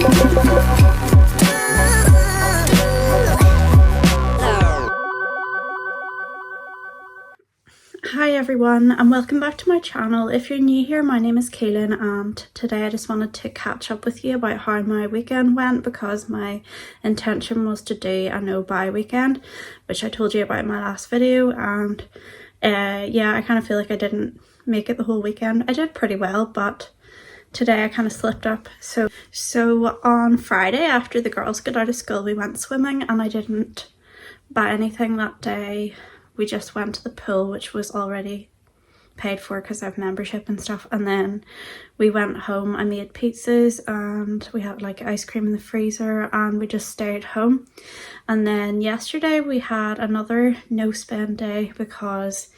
Hi everyone and welcome back to my channel. If you're new here, my name is Kaylin and today I just wanted to catch up with you about how my weekend went, because my intention was to do a no buy weekend, which I told you about in my last video, and yeah, I kind of feel like I didn't make it the whole weekend. I did pretty well, but today I kind of slipped up. So on Friday, after the girls got out of school, we went swimming and I didn't buy anything that day. We just went to the pool, which was already paid for because I have membership and stuff, and then we went home. I made pizzas and we had like ice cream in the freezer and we just stayed home. And then yesterday we had another no spend day because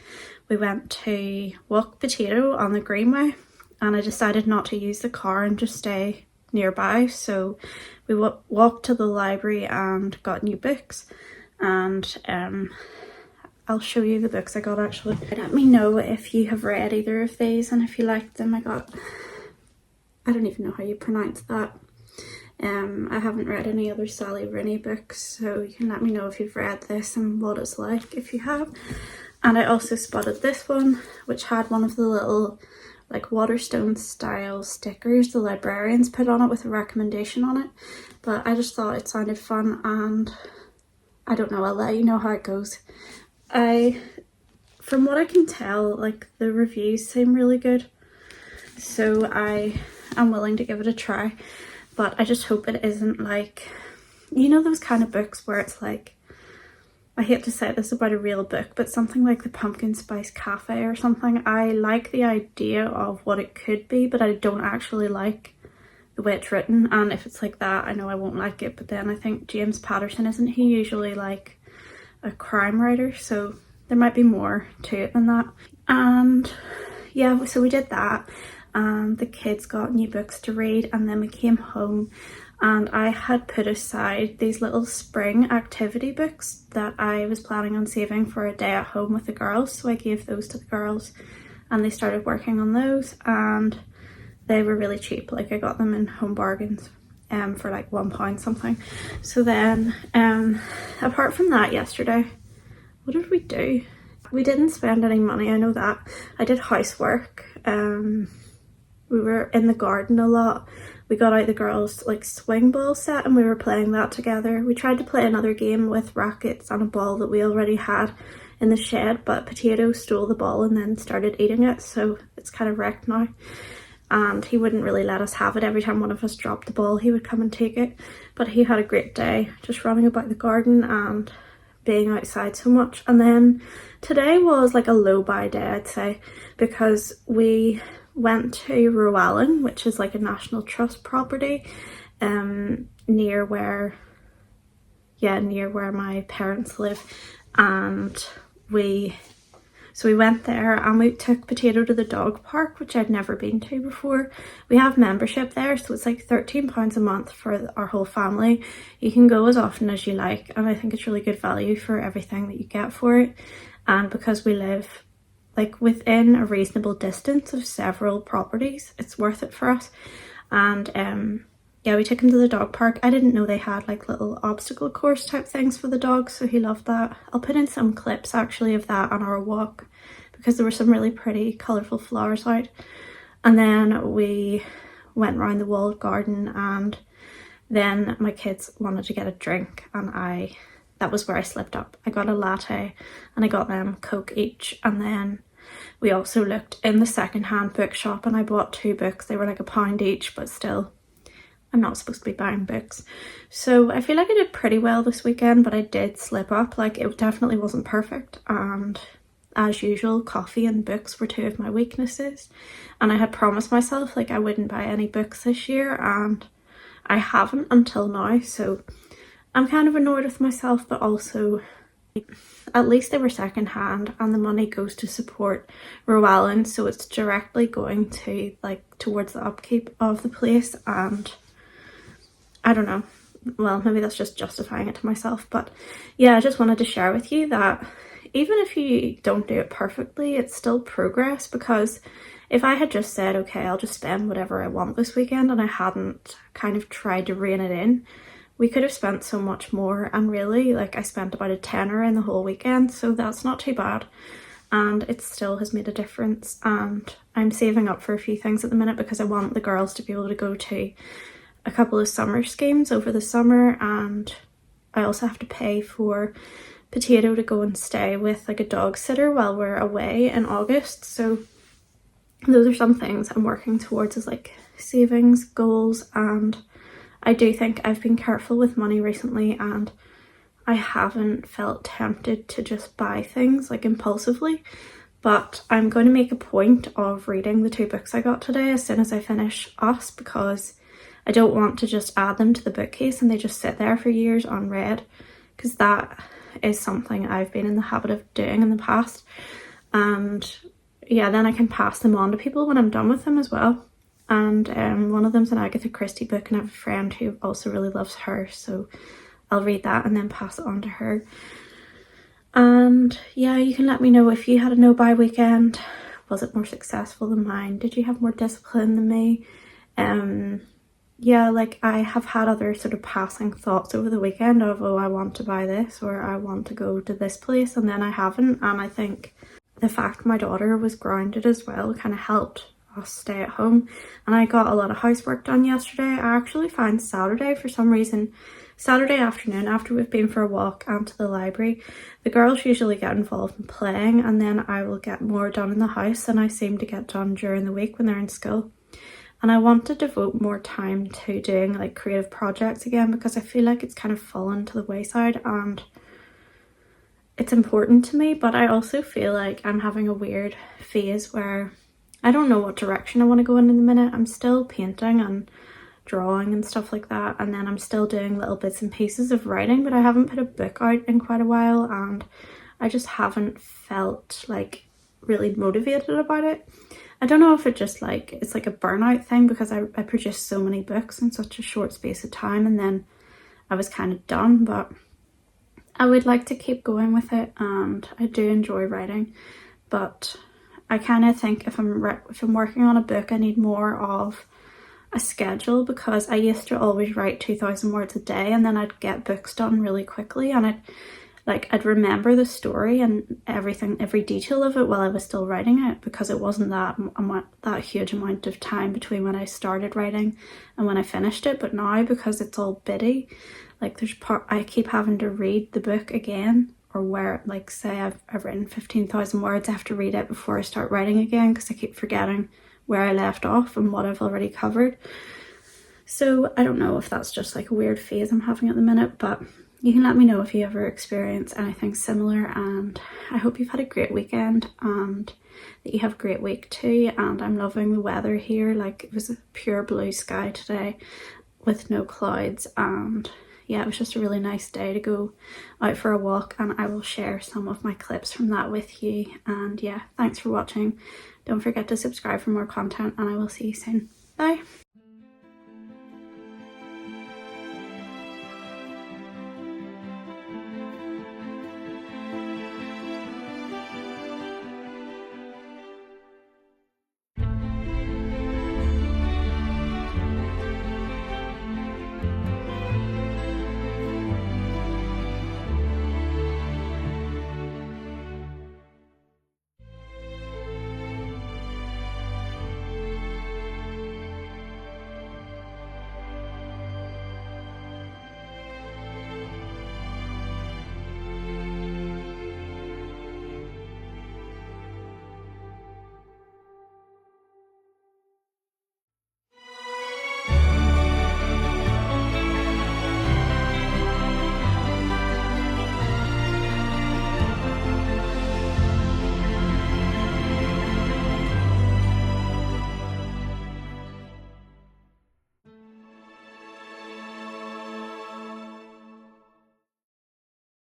we went to walk Potato on the Greenway and I decided not to use the car and just stay nearby. So we walked to the library and got new books, and I'll show you the books I got actually. Let me know if you have read either of these and if you liked them. I don't even know how you pronounce that. I haven't read any other Sally Rooney books, so you can let me know if you've read this and what it's like if you have. And I also spotted this one, which had one of the little like Waterstone style stickers the librarians put on it with a recommendation on it, but I just thought it sounded fun and I don't know, I'll let you know how it goes. From what I can tell, like the reviews seem really good, so I am willing to give it a try, but I just hope it isn't like, you know, those kind of books where it's like, I hate to say this about a real book, but something like the Pumpkin Spice Cafe or something. I like the idea of what it could be, but I don't actually like the way it's written, and if it's like that, I know I won't like it. But then I think James Patterson, isn't he usually like a crime writer, so there might be more to it than that. And yeah, so we did that and the kids got new books to read, and then we came home and I had put aside these little spring activity books that I was planning on saving for a day at home with the girls, so I gave those to the girls and they started working on those, and they were really cheap. Like I got them in Home Bargains for like £1 something. So then apart from that, yesterday, what did we do? We didn't spend any money, I know that. I did housework. We were in the garden a lot. We got out the girls like swing ball set and we were playing that together. We tried to play another game with rackets and a ball that we already had in the shed, but Potato stole the ball and then started eating it, so it's kind of wrecked now. And he wouldn't really let us have it. Every time one of us dropped the ball, he would come and take it. But he had a great day just running about the garden and being outside so much. And then today was like a low buy day, I'd say, because we went to Rowallan, which is like a National Trust property near where my parents live, and we went there and we took Potato to the dog park, which I'd never been to before. We have membership there, so it's like £13 a month for our whole family. You can go as often as you like, and I think it's really good value for everything that you get for it. And because we live like within a reasonable distance of several properties, it's worth it for us. And yeah, we took him to the dog park. I didn't know they had like little obstacle course type things for the dogs, so he loved that. I'll put in some clips actually of that on our walk because there were some really pretty colourful flowers out. And then we went around the walled garden, and then my kids wanted to get a drink, and that was where I slipped up. I got a latte and I got them Coke each, and then we also looked in the second-hand bookshop and I bought 2 books. They were like £1 each, but still, I'm not supposed to be buying books. So I feel like I did pretty well this weekend, but I did slip up. Like it definitely wasn't perfect, and as usual, coffee and books were 2 of my weaknesses. And I had promised myself like I wouldn't buy any books this year, and I haven't until now, so I'm kind of annoyed with myself, but also at least they were second-hand and the money goes to support Rowallan, so it's directly going to like towards the upkeep of the place. And I don't know, well, maybe that's just justifying it to myself, but yeah, I just wanted to share with you that even if you don't do it perfectly, it's still progress, because if I had just said, okay, I'll just spend whatever I want this weekend, and I hadn't kind of tried to rein it in, we could have spent so much more. And really, like, I spent about a tenner in the whole weekend, so that's not too bad. And it still has made a difference. And I'm saving up for a few things at the minute because I want the girls to be able to go to a couple of summer schemes over the summer, and I also have to pay for Potato to go and stay with like a dog sitter while we're away in August. So those are some things I'm working towards as like savings goals. And I do think I've been careful with money recently, and I haven't felt tempted to just buy things like impulsively. But I'm going to make a point of reading the 2 books I got today as soon as I finish Us, because I don't want to just add them to the bookcase and they just sit there for years unread, because that is something I've been in the habit of doing in the past. And yeah, then I can pass them on to people when I'm done with them as well. And one of them's an Agatha Christie book, and I have a friend who also really loves her, so I'll read that and then pass it on to her. And yeah, you can let me know if you had a no-buy weekend. Was it more successful than mine? Did you have more discipline than me? Yeah, like I have had other sort of passing thoughts over the weekend of, oh, I want to buy this, or I want to go to this place, and then I haven't. And I think the fact my daughter was grounded as well kind of helped us stay at home. And I got a lot of housework done yesterday. I actually find Saturday, for some reason, Saturday afternoon after we've been for a walk and to the library, the girls usually get involved in playing, and then I will get more done in the house than I seem to get done during the week when they're in school. And I want to devote more time to doing like creative projects again, because I feel like it's kind of fallen to the wayside and it's important to me. But I also feel like I'm having a weird phase where I don't know what direction I want to go in the minute. I'm still painting and drawing and stuff like that, and then I'm still doing little bits and pieces of writing, but I haven't put a book out in quite a while, and I just haven't felt like really motivated about it. I don't know if it just like it's like a burnout thing, because I produced so many books in such a short space of time, and then I was kind of done. But I would like to keep going with it, and I do enjoy writing. But I kind of think if I'm working on a book, I need more of a schedule, because I used to always write 2,000 words a day, and then I'd get books done really quickly, and I'd remember the story and everything, every detail of it while I was still writing it, because it wasn't that huge amount of time between when I started writing and when I finished it. But now, because it's all bitty, like I keep having to read the book again, or where, like, say I've written 15,000 words, I have to read it before I start writing again, because I keep forgetting where I left off and what I've already covered. So I don't know if that's just like a weird phase I'm having at the minute, but you can let me know if you ever experience anything similar. And I hope you've had a great weekend and that you have a great week too. And I'm loving the weather here. Like, it was a pure blue sky today with no clouds, and yeah, it was just a really nice day to go out for a walk, and I will share some of my clips from that with you. And yeah, thanks for watching. Don't forget to subscribe for more content, and I will see you soon. Bye.